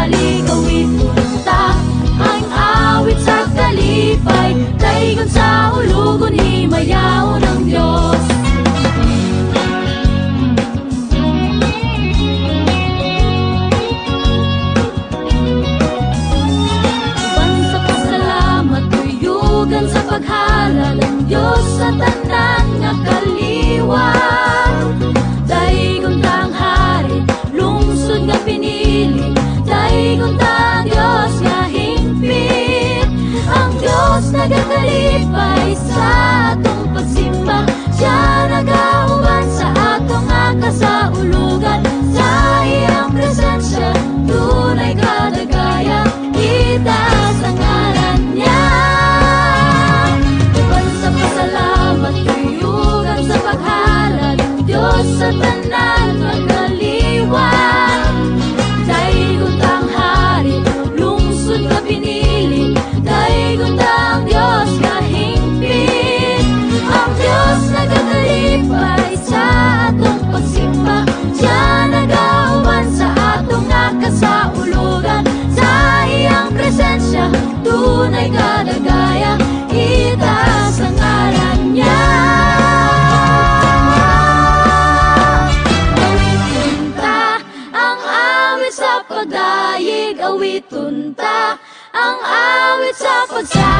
pagdali gawin punta ang awit sa kalipay, daygon sa ulugon ni mayaw ng Diyos. Uban sa pasalamat, tuyugan sa paghalal ng Diyos sa tanan nga kaliwa, daygon tang hari lungsod nga pinili, daygon tang Diyos nga hingpit. Ang Diyos nagakalipay sa atong pagsimba, siya nagauban sa atong nga kasaulugan, sa iyang presensya tunay kadagaya, itaas ang ngalan niya. Uban sa pasalamat, tuyugan sa paghalal ng Diyos sa tanan nga kaliwa, daygon tang hari lungsod nga pinili, daygon tang Diyos nga hingpit. Ang Diyos nagakalipay sa atong pagsimba, siya nagauban sa atong nga kasaulugan, sa iyang presensya tunay kadagaya, itaas ang ngalan niya. Awit tunta ang awit sa pagdayeg, awit tunta ang awit sa pagsa